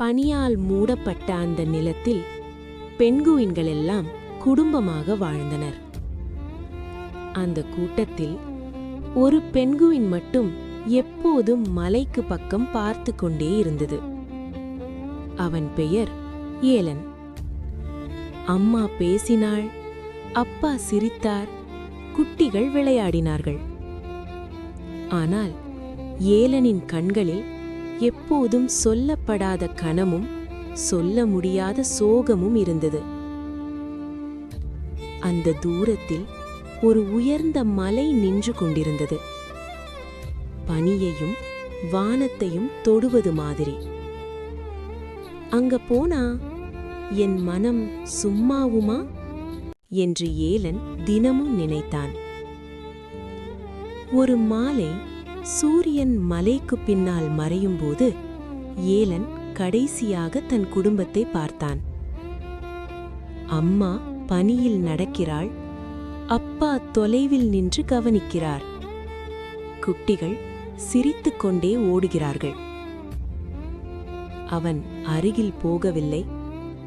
பனியால் மூடப்பட்ட அந்த நிலத்தில் பெண்குயின்கள் எல்லாம் குடும்பமாக வாழ்ந்தனர். அந்த கூட்டத்தில் ஒரு பெண்குயின் மட்டும் எப்போதும் மலைக்கு பக்கம் பார்த்து கொண்டே இருந்தது. அவன் பெயர் ஏலன். அம்மா பேசினாள், அப்பா சிரித்தார், குட்டிகள் விளையாடினார்கள். ஆனால் ஏலனின் கண்களில் எப்போதும் சொல்லப்படாத கனமும் சொல்ல முடியாத சோகமும் இருந்தது. அந்த தூரத்தில் ஒரு உயர்ந்த மலை நின்று கொண்டிருந்தது, பனியையும் வானத்தையும் தொடுவது மாதிரி. அங்க போனா என் மனம் சும்மாவுமா என்று ஏலன் தினமும் நினைத்தான். ஒரு மாலை சூரியன் மலைக்கு பின்னால் மறையும்போது ஏலன் கடைசியாக தன் குடும்பத்தை பார்த்தான். அம்மா பனியில் நடக்கிறாள், அப்பா தொலைவில் நின்று கவனிக்கிறார். குட்டிகள் சிரித்துக்கொண்டே ஓடுகிறார்கள். அவன் அருகில் போகவில்லை,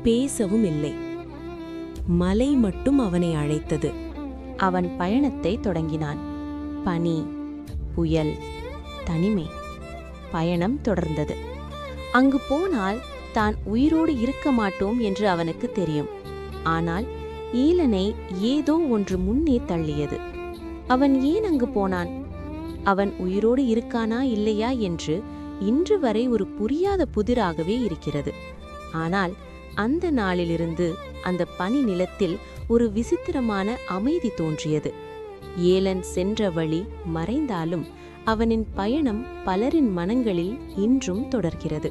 பேசவும் இல்லை. மலை மட்டும் அவனை அழைத்தது. அவன் பயணத்தை தொடங்கினான். பனி, புயல், தனிமை. பயணம் தொடர்ந்தது. அங்கு போனால் தான் உயிரோடு இருக்க மாட்டோம் என்று அவனுக்கு தெரியும். ஆனால் ஏலனை ஏதோ ஒன்று முன்னே தள்ளியது. அவன் ஏன் அங்கு போனான்? அவன் உயிரோடு இருக்கானா இல்லையா என்று இன்று வரை ஒரு புரியாத புதிராகவே இருக்கிறது. ஆனால் அந்த நாளிலிருந்து அந்த பனி நிலத்தில் ஒரு விசித்திரமான அமைதி தோன்றியது. ஏலன் சென்ற வழி மறைந்தாலும் அவனின் பயணம் பலரின் மனங்களில் இன்றும் தொடர்கிறது.